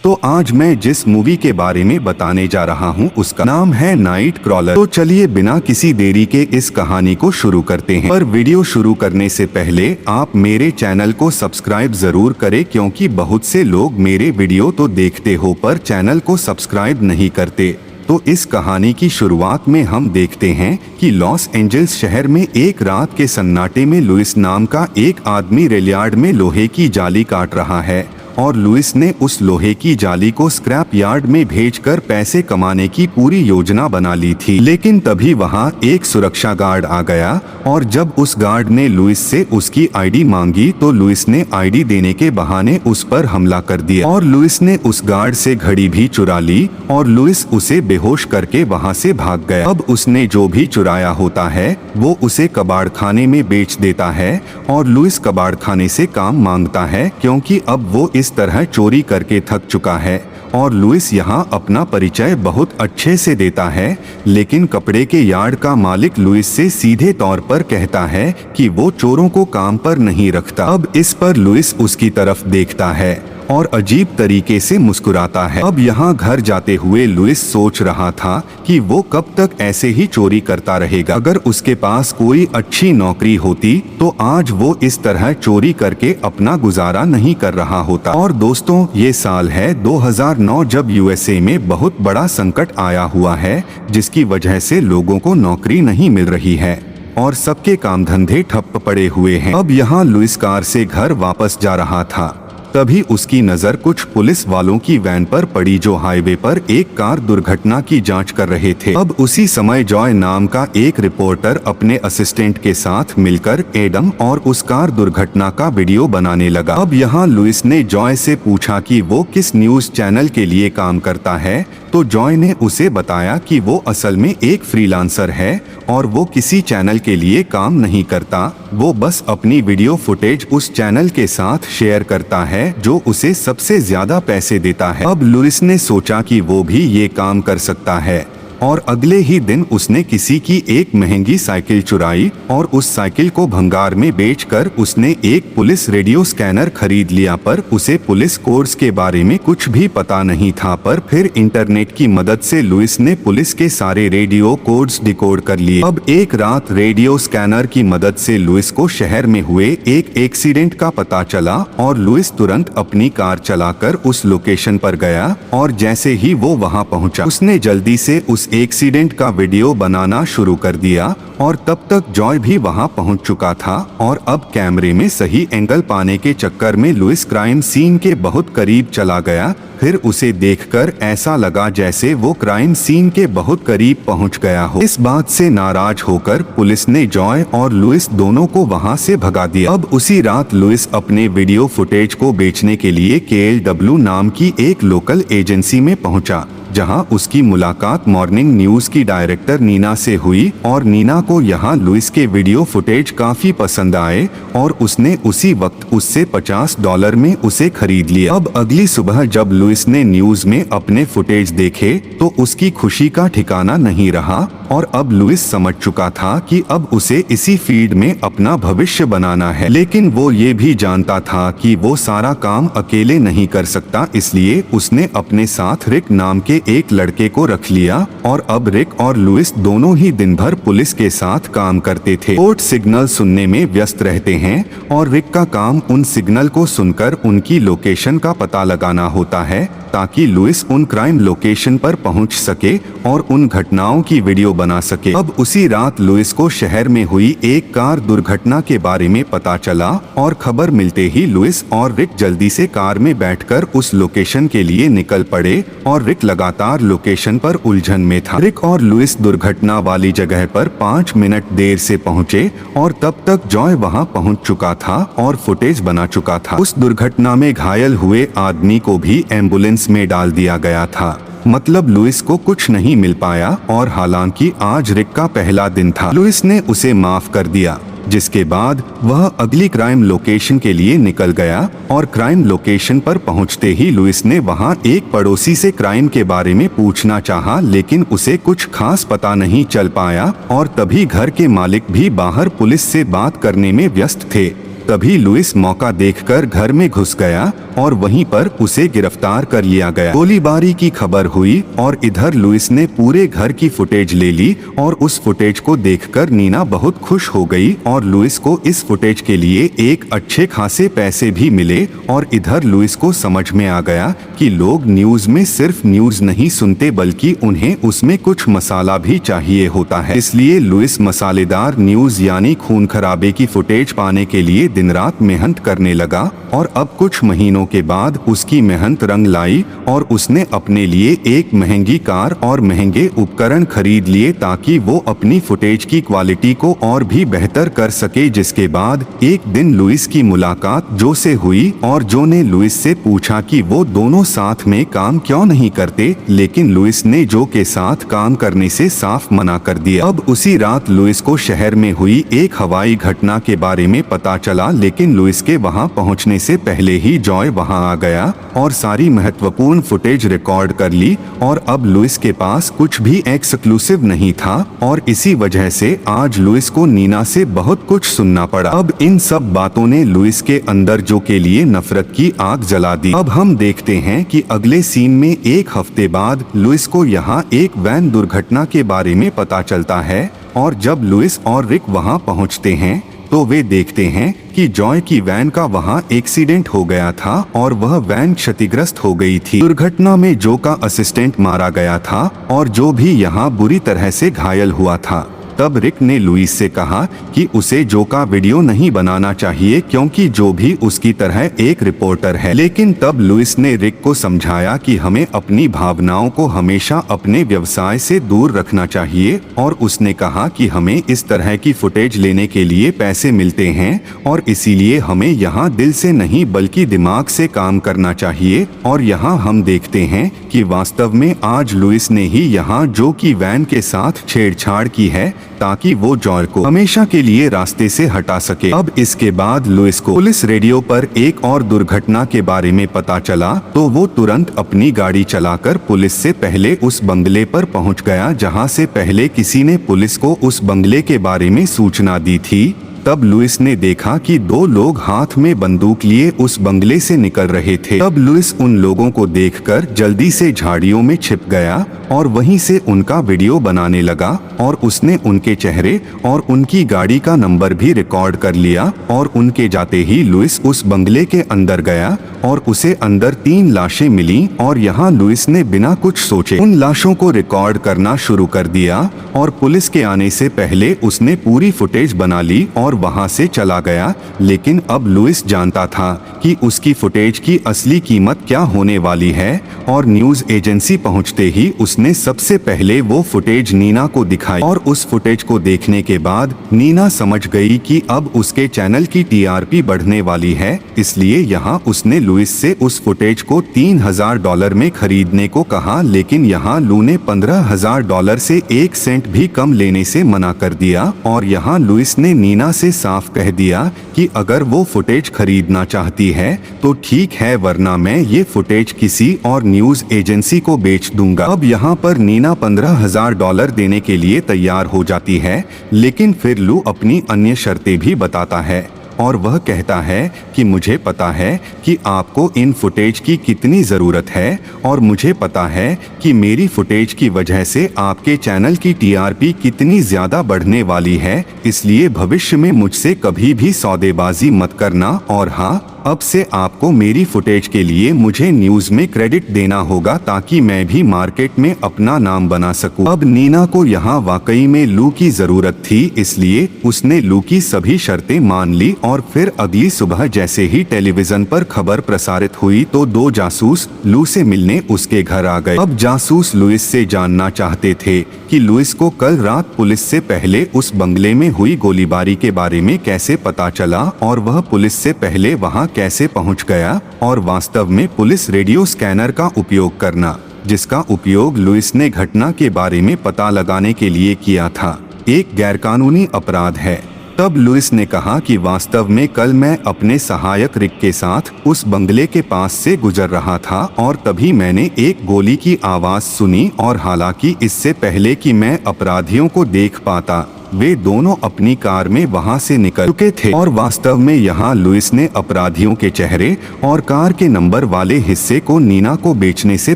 तो आज मैं जिस मूवी के बारे में बताने जा रहा हूँ उसका नाम है नाइट क्रॉलर। तो चलिए बिना किसी देरी के इस कहानी को शुरू करते हैं। पर वीडियो शुरू करने से पहले आप मेरे चैनल को सब्सक्राइब जरूर करें, क्योंकि बहुत से लोग मेरे वीडियो तो देखते हो पर चैनल को सब्सक्राइब नहीं करते। तो इस कहानी की शुरुआत में हम देखते हैं कि लॉस एंजल्स शहर में एक रात के सन्नाटे में लुइस नाम का एक आदमी रेलयार्ड में लोहे की जाली काट रहा है और लुइस ने उस लोहे की जाली को स्क्रैप यार्ड में भेजकर पैसे कमाने की पूरी योजना बना ली थी। लेकिन तभी वहां एक सुरक्षा गार्ड आ गया और जब उस गार्ड ने लुइस से उसकी आईडी मांगी तो लुइस ने आईडी देने के बहाने उस पर हमला कर दिया और लुइस ने उस गार्ड से घड़ी भी चुरा ली और लुइस उसे बेहोश करके वहां से भाग गया। अब उसने जो भी चुराया होता है वो उसे कबाड़खाने में बेच देता है और लुइस कबाड़खाने से काम मांगता है, क्योंकि अब वो इस तरह चोरी करके थक चुका है। और लुइस यहाँ अपना परिचय बहुत अच्छे से देता है, लेकिन कपड़े के यार्ड का मालिक लुइस से सीधे तौर पर कहता है कि वो चोरों को काम पर नहीं रखता। अब इस पर लुइस उसकी तरफ देखता है और अजीब तरीके से मुस्कुराता है। अब यहाँ घर जाते हुए लुइस सोच रहा था कि वो कब तक ऐसे ही चोरी करता रहेगा। अगर उसके पास कोई अच्छी नौकरी होती तो आज वो इस तरह चोरी करके अपना गुजारा नहीं कर रहा होता। और दोस्तों, ये साल है 2009 जब यूएसए में बहुत बड़ा संकट आया हुआ है, जिसकी वजह से लोगों को नौकरी नहीं मिल रही है और सबके काम धंधे ठप पड़े हुए हैं। अब यहाँ लुइस कार से घर वापस जा रहा था, तभी उसकी नजर कुछ पुलिस वालों की वैन पर पड़ी जो हाईवे पर एक कार दुर्घटना की जांच कर रहे थे। अब उसी समय जॉय नाम का एक रिपोर्टर अपने असिस्टेंट के साथ मिलकर एडम और उस कार दुर्घटना का वीडियो बनाने लगा। अब यहाँ लुइस ने जॉय से पूछा कि वो किस न्यूज चैनल के लिए काम करता है, तो जॉय ने उसे बताया कि वो असल में एक फ्रीलांसर है और वो किसी चैनल के लिए काम नहीं करता, वो बस अपनी वीडियो फुटेज उस चैनल के साथ शेयर करता है जो उसे सबसे ज्यादा पैसे देता है। अब लुइस ने सोचा कि वो भी ये काम कर सकता है और अगले ही दिन उसने किसी की एक महंगी साइकिल चुराई और उस साइकिल को भंगार में बेचकर उसने एक पुलिस रेडियो स्कैनर खरीद लिया। पर उसे पुलिस कोड्स के बारे में कुछ भी पता नहीं था, पर फिर इंटरनेट की मदद से लुइस ने पुलिस के सारे रेडियो कोड्स डिकोड कर लिए। अब एक रात रेडियो स्कैनर की मदद से लुइस को शहर में हुए एक एक्सीडेंट का पता चला और लुइस तुरंत अपनी कार चलाकर उस लोकेशन पर गया और जैसे ही वो वहां पहुंचा उसने जल्दी से उस एक्सीडेंट का वीडियो बनाना शुरू कर दिया और तब तक जॉय भी वहां पहुंच चुका था। और अब कैमरे में सही एंगल पाने के चक्कर में लुइस क्राइम सीन के बहुत करीब चला गया। फिर उसे देखकर ऐसा लगा जैसे वो क्राइम सीन के बहुत करीब पहुंच गया हो। इस बात से नाराज होकर पुलिस ने जॉय और लुइस दोनों को वहां से भगा दिया। अब उसी रात लुइस अपने वीडियो फुटेज को बेचने के लिए KLW नाम की एक लोकल एजेंसी में पहुंचा, जहां उसकी मुलाकात मॉर्निंग न्यूज की डायरेक्टर नीना से हुई और नीना को यहां लुइस के वीडियो फुटेज काफी पसंद आए और उसने उसी वक्त उससे $50 में उसे खरीद लिया। अब अगली सुबह जब लुइस ने न्यूज में अपने फुटेज देखे तो उसकी खुशी का ठिकाना नहीं रहा और अब लुइस समझ चुका था कि अब उसे इसी फील्ड में अपना भविष्य बनाना है। लेकिन वो ये भी जानता था कि वो सारा काम अकेले नहीं कर सकता, इसलिए उसने अपने साथ रिक नाम के एक लड़के को रख लिया और अब रिक और लुइस दोनों ही दिन भर पुलिस के साथ काम करते थे। कोर्ट सिग्नल सुनने में व्यस्त रहते हैं और रिक का काम उन सिग्नल को सुनकर उनकी लोकेशन का पता लगाना होता है, ताकि लुइस उन क्राइम लोकेशन पर पहुंच सके और उन घटनाओं की वीडियो बना सके। अब उसी रात लुइस को शहर में हुई एक कार दुर्घटना के बारे में पता चला और खबर मिलते ही लुइस और रिक जल्दी से कार में बैठकर उस लोकेशन के लिए निकल पड़े और रिक लगातार लोकेशन पर उलझन में था। रिक और लुइस दुर्घटना वाली जगह पर 5 मिनट देर से पहुंचे और तब तक जॉय वहां पहुंच चुका था और फुटेज बना चुका था। उस दुर्घटना में घायल हुए आदमी को भी एम्बुलेंस में डाल दिया गया था, मतलब लुइस को कुछ नहीं मिल पाया। और हालांकि आज रिक का पहला दिन था, लुइस ने उसे माफ कर दिया, जिसके बाद वह अगली क्राइम लोकेशन के लिए निकल गया। और क्राइम लोकेशन पर पहुंचते ही लुइस ने वहां एक पड़ोसी से क्राइम के बारे में पूछना चाहा, लेकिन उसे कुछ खास पता नहीं चल पाया और तभी घर के मालिक भी बाहर पुलिस से बात करने में व्यस्त थे। तभी लुइस मौका देखकर घर में घुस गया और वहीं पर उसे गिरफ्तार कर लिया गया। गोलीबारी की खबर हुई और इधर लुइस ने पूरे घर की फुटेज ले ली और उस फुटेज को देखकर नीना बहुत खुश हो गई और लुइस को इस फुटेज के लिए एक अच्छे खासे पैसे भी मिले। और इधर लुइस को समझ में आ गया कि लोग न्यूज में सिर्फ न्यूज नहीं सुनते बल्कि उन्हें उसमें कुछ मसाला भी चाहिए होता है। इसलिए लुइस मसालेदार न्यूज यानी खून खराबे की फुटेज पाने के लिए दिन रात मेहनत करने लगा। और अब कुछ महीनों के बाद उसकी मेहनत रंग लाई और उसने अपने लिए एक महंगी कार और महंगे उपकरण खरीद लिए ताकि वो अपनी फुटेज की क्वालिटी को और भी बेहतर कर सके। जिसके बाद एक दिन लुइस की मुलाकात जो से हुई और जो ने लुइस से पूछा कि वो दोनों साथ में काम क्यों नहीं करते, लेकिन लुइस ने जो के साथ काम करने से साफ मना कर दिया। अब उसी रात लुइस को शहर में हुई एक हवाई घटना के बारे में पता चला, लेकिन लुइस के वहां पहुंचने से पहले ही जॉय वहां आ गया और सारी महत्वपूर्ण फुटेज रिकॉर्ड कर ली। और अब लुइस के पास कुछ भी एक्सक्लूसिव नहीं था और इसी वजह से आज लुइस को नीना से बहुत कुछ सुनना पड़ा। अब इन सब बातों ने लुइस के अंदर जो के लिए नफरत की आग जला दी। अब हम देखते हैं कि अगले सीन में एक हफ्ते बाद लुइस को यहाँ एक वैन दुर्घटना के बारे में पता चलता है और जब लुइस और रिक वहां पहुंचते हैं तो वे देखते हैं कि जॉय की वैन का वहां एक्सीडेंट हो गया था और वह वैन क्षतिग्रस्त हो गई थी। दुर्घटना में जो का असिस्टेंट मारा गया था और जो भी यहाँ बुरी तरह से घायल हुआ था। तब रिक ने लुइस से कहा कि उसे जो का वीडियो नहीं बनाना चाहिए क्योंकि जो भी उसकी तरह एक रिपोर्टर है। लेकिन तब लुइस ने रिक को समझाया कि हमें अपनी भावनाओं को हमेशा अपने व्यवसाय से दूर रखना चाहिए और उसने कहा कि हमें इस तरह की फुटेज लेने के लिए पैसे मिलते हैं और इसीलिए हमें यहाँ दिल से नहीं बल्कि दिमाग से काम करना चाहिए। और यहाँ हम देखते हैं कि वास्तव में आज लुइस ने ही यहाँ जो की वैन के साथ छेड़छाड़ की है ताकि वो जॉय को हमेशा के लिए रास्ते से हटा सके। अब इसके बाद लुइस को पुलिस रेडियो पर एक और दुर्घटना के बारे में पता चला तो वो तुरंत अपनी गाड़ी चलाकर पुलिस से पहले उस बंगले पर पहुंच गया जहां से पहले किसी ने पुलिस को उस बंगले के बारे में सूचना दी थी। तब लुइस ने देखा कि दो लोग हाथ में बंदूक लिए उस बंगले से निकल रहे थे। तब लुइस उन लोगों को देखकर जल्दी से झाड़ियों में छिप गया और वहीं से उनका वीडियो बनाने लगा और उसने उनके चेहरे और उनकी गाड़ी का नंबर भी रिकॉर्ड कर लिया। और उनके जाते ही लुइस उस बंगले के अंदर गया और उसे अंदर 3 लाशें मिली और यहाँ लुइस ने बिना कुछ सोचे उन लाशों को रिकॉर्ड करना शुरू कर दिया और पुलिस के आने से पहले उसने पूरी फुटेज बना ली और वहां से चला गया। लेकिन अब लुइस जानता था कि उसकी फुटेज की असली कीमत क्या होने वाली है और न्यूज एजेंसी पहुंचते ही उसने सबसे पहले वो फुटेज नीना को दिखाई। और उस फुटेज को देखने के बाद नीना समझ गई कि अब उसके चैनल की टीआरपी बढ़ने वाली है। इसलिए यहाँ उसने लुइस से उस फुटेज को $3000 में खरीदने को कहा, लेकिन यहाँ लू ने $15,000 से 1 सेंट भी कम लेने से मना कर दिया। और यहाँ लुइस ने नीना से साफ कह दिया कि अगर वो फुटेज खरीदना चाहती है तो ठीक है, वरना मैं ये फुटेज किसी और न्यूज एजेंसी को बेच दूंगा। अब यहाँ पर नीना $15,000 देने के लिए तैयार हो जाती है, लेकिन फिर लू अपनी अन्य शर्तें भी बताता है और वह कहता है कि मुझे पता है कि आपको इन फुटेज की कितनी ज़रूरत है और मुझे पता है कि मेरी फुटेज की वजह से आपके चैनल की टीआरपी कितनी ज़्यादा बढ़ने वाली है। इसलिए भविष्य में मुझसे कभी भी सौदेबाजी मत करना। और हाँ, अब से आपको मेरी फुटेज के लिए मुझे न्यूज में क्रेडिट देना होगा ताकि मैं भी मार्केट में अपना नाम बना सकूं। अब नीना को यहाँ वाकई में लू की जरूरत थी, इसलिए उसने लू की सभी शर्तें मान ली। और फिर अगली सुबह जैसे ही टेलीविजन पर खबर प्रसारित हुई तो 2 जासूस लू से मिलने उसके घर आ गए। अब जासूस लुइस से जानना चाहते थे कि लुइस को कल रात पुलिस से पहले उस बंगले में हुई गोलीबारी के बारे में कैसे पता चला और वह पुलिस से पहले वहां कैसे पहुंच गया। और वास्तव में पुलिस रेडियो स्कैनर का उपयोग करना, जिसका उपयोग लुइस ने घटना के बारे में पता लगाने के लिए किया था, एक गैरकानूनी अपराध है। तब लुइस ने कहा कि वास्तव में कल मैं अपने सहायक रिक के साथ उस बंगले के पास से गुजर रहा था और तभी मैंने एक गोली की आवाज सुनी। और हालांकि इससे पहले कि मैं अपराधियों को देख पाता, वे दोनों अपनी कार में वहां से निकल चुके थे और वास्तव में यहाँ लुइस ने अपराधियों के चेहरे और कार के नंबर वाले हिस्से को नीना को बेचने से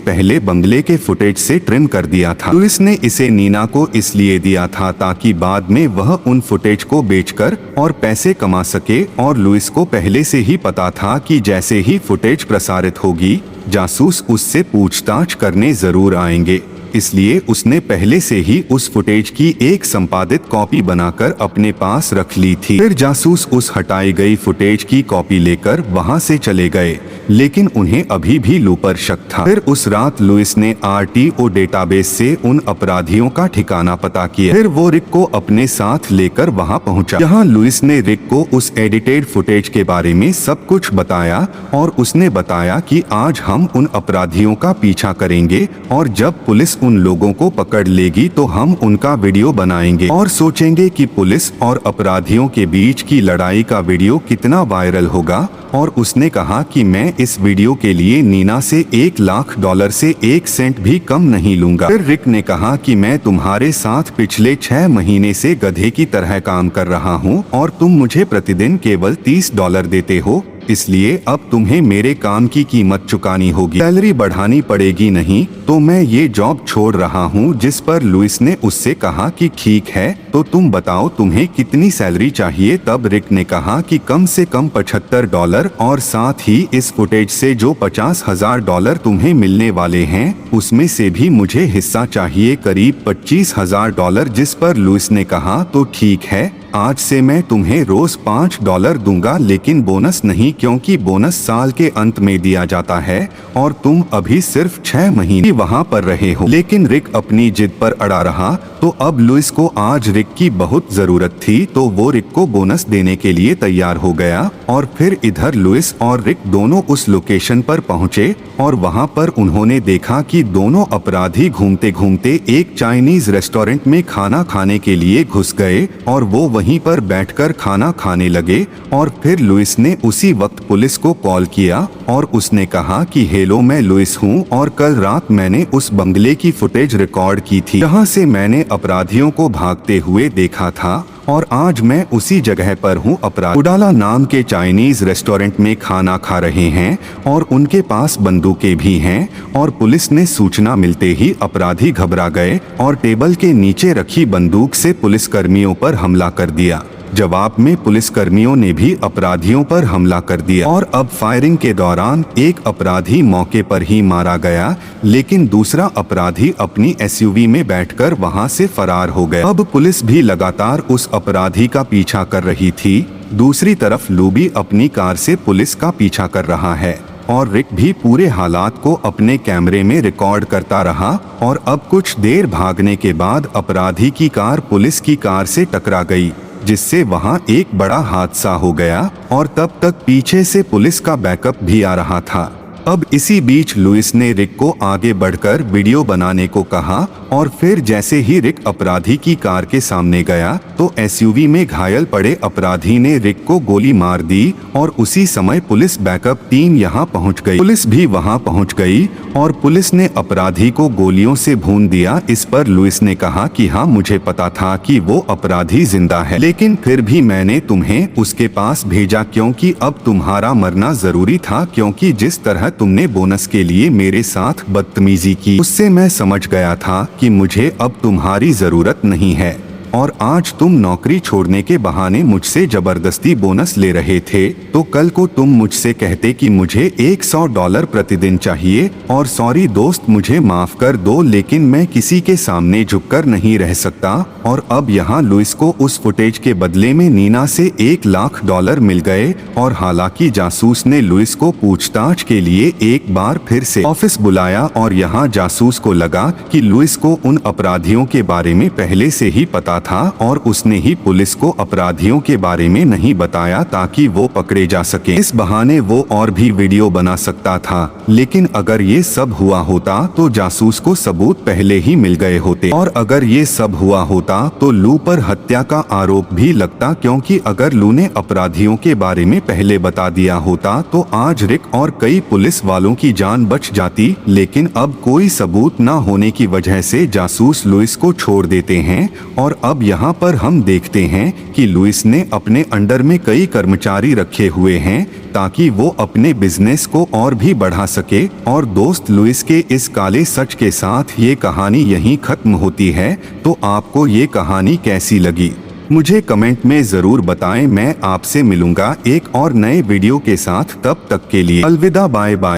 पहले बंगले के फुटेज से ट्रिम कर दिया था। लुइस ने इसे नीना को इसलिए दिया था ताकि बाद में वह उन फुटेज को बेचकर और पैसे कमा सके, और लुइस को पहले से ही पता था कि जैसे ही फुटेज प्रसारित होगी जासूस उससे पूछताछ करने जरूर आएंगे, इसलिए उसने पहले से ही उस फुटेज की एक संपादित कॉपी बनाकर अपने पास रख ली थी। फिर जासूस उस हटाई गई फुटेज की कॉपी लेकर वहां से चले गए, लेकिन उन्हें अभी भी लू पर शक था। फिर उस रात लुइस ने RTO डेटाबेस से उन अपराधियों का ठिकाना पता किया। फिर वो रिक को अपने साथ लेकर वहां पहुंचा। यहाँ लुइस ने रिक को उस एडिटेड फुटेज के बारे में सब कुछ बताया और उसने बताया कि आज हम उन अपराधियों का पीछा करेंगे और जब पुलिस उन लोगों को पकड़ लेगी तो हम उनका वीडियो बनाएंगे और सोचेंगे कि पुलिस और अपराधियों के बीच की लड़ाई का वीडियो कितना वायरल होगा। और उसने कहा कि मैं इस वीडियो के लिए नीना से $1 लाख से 1 सेंट भी कम नहीं लूंगा। फिर रिक ने कहा कि मैं तुम्हारे साथ पिछले 6 महीने से गधे की तरह काम कर रहा हूँ और तुम मुझे प्रतिदिन केवल $30 देते हो, इसलिए अब तुम्हें मेरे काम की कीमत चुकानी होगी, सैलरी बढ़ानी पड़ेगी, नहीं तो मैं ये जॉब छोड़ रहा हूँ। जिस पर लुइस ने उससे कहा कि ठीक है, तो तुम बताओ तुम्हें कितनी सैलरी चाहिए। तब रिक ने कहा कि कम से कम $75 और साथ ही इस फुटेज से जो $50,000 तुम्हें मिलने वाले हैं उसमें से भी मुझे हिस्सा चाहिए, करीब $25,000। जिस पर लुइस ने कहा तो ठीक है, आज से मैं तुम्हें रोज $5 दूंगा, लेकिन बोनस नहीं, क्योंकि बोनस साल के अंत में दिया जाता है और तुम अभी सिर्फ 6 महीने वहां पर रहे हो। लेकिन रिक अपनी जिद पर अड़ा रहा, तो अब लुइस को आज रिक की बहुत जरूरत थी, तो वो रिक को बोनस देने के लिए तैयार हो गया। और फिर इधर लुइस और रिक दोनों उस लोकेशन पर पहुंचे और वहां पर उन्होंने देखा कि दोनों अपराधी घूमते घूमते एक चाइनीज रेस्टोरेंट में खाना खाने के लिए घुस गए और वो वहीं पर बैठकर खाना खाने लगे। और फिर लुइस ने उसी वक्त पुलिस को कॉल किया और उसने कहा कि हेलो, मैं लुइस हूं और कल रात मैंने उस बंगले की फुटेज रिकॉर्ड की थी जहां से मैंने अपराधियों को भागते हुए देखा था, और आज मैं उसी जगह पर हूँ। अपराधी उडाला नाम के चाइनीज रेस्टोरेंट में खाना खा रहे हैं और उनके पास बंदूकें भी हैं। और पुलिस ने सूचना मिलते ही अपराधी घबरा गए और टेबल के नीचे रखी बंदूक से पुलिसकर्मियों पर हमला कर दिया। जवाब में पुलिसकर्मियों ने भी अपराधियों पर हमला कर दिया और अब फायरिंग के दौरान एक अपराधी मौके पर ही मारा गया, लेकिन दूसरा अपराधी अपनी SUV में बैठकर वहां से फरार हो गया। अब पुलिस भी लगातार उस अपराधी का पीछा कर रही थी। दूसरी तरफ लू भी अपनी कार से पुलिस का पीछा कर रहा है और रिक भी पूरे हालात को अपने कैमरे में रिकॉर्ड करता रहा। और अब कुछ देर भागने के बाद अपराधी की कार पुलिस की कार से टकरा गई, जिससे वहां एक बड़ा हादसा हो गया और तब तक पीछे से पुलिस का बैकअप भी आ रहा था। अब इसी बीच लुइस ने रिक को आगे बढ़कर वीडियो बनाने को कहा और फिर जैसे ही रिक अपराधी की कार के सामने गया तो SUV में घायल पड़े अपराधी ने रिक को गोली मार दी और उसी समय पुलिस बैकअप टीम यहां पहुंच गई। पुलिस भी वहां पहुंच गई और पुलिस ने अपराधी को गोलियों से भून दिया। इस पर लुइस ने कहा कि हाँ, मुझे पता था कि वो अपराधी जिंदा है, लेकिन फिर भी मैंने तुम्हें उसके पास भेजा क्योंकि अब तुम्हारा मरना जरूरी था, क्योंकि जिस तरह तुमने बोनस के लिए मेरे साथ बदतमीजी की उससे मैं समझ गया था कि मुझे अब तुम्हारी जरूरत नहीं है। और आज तुम नौकरी छोड़ने के बहाने मुझसे जबरदस्ती बोनस ले रहे थे, तो कल को तुम मुझसे कहते कि मुझे $100 प्रतिदिन चाहिए और सॉरी दोस्त, मुझे माफ कर दो, लेकिन मैं किसी के सामने झुककर नहीं रह सकता। और अब यहाँ लुइस को उस फुटेज के बदले में नीना से $1 लाख मिल गए। और हालांकि जासूस ने लुइस को पूछताछ के लिए एक बार फिर से ऑफिस बुलाया और यहाँ जासूस को लगा कि लुइस को उन अपराधियों के बारे में पहले से ही पता था और उसने ही पुलिस को अपराधियों के बारे में नहीं बताया ताकि वो पकड़े जा सके। इस बहाने वो और भी वीडियो बना सकता था, लेकिन अगर ये सब हुआ होता तो जासूस को सबूत पहले ही मिल गए होते। और अगर ये सब हुआ होता तो लू पर हत्या का आरोप भी लगता, क्योंकि अगर लू ने अपराधियों के बारे में पहले बता दिया होता तो आज रिक और कई पुलिस वालों की जान बच जाती। लेकिन अब कोई सबूत न होने की वजह से जासूस लुइस को छोड़ देते हैं और अब यहाँ पर हम देखते हैं कि लुइस ने अपने अंडर में कई कर्मचारी रखे हुए हैं ताकि वो अपने बिजनेस को और भी बढ़ा सके। और दोस्त, लुइस के इस काले सच के साथ ये कहानी यहीं खत्म होती है। तो आपको ये कहानी कैसी लगी मुझे कमेंट में जरूर बताएं। मैं आपसे मिलूंगा एक और नए वीडियो के साथ। तब तक के लिए अलविदा, बाय बाय।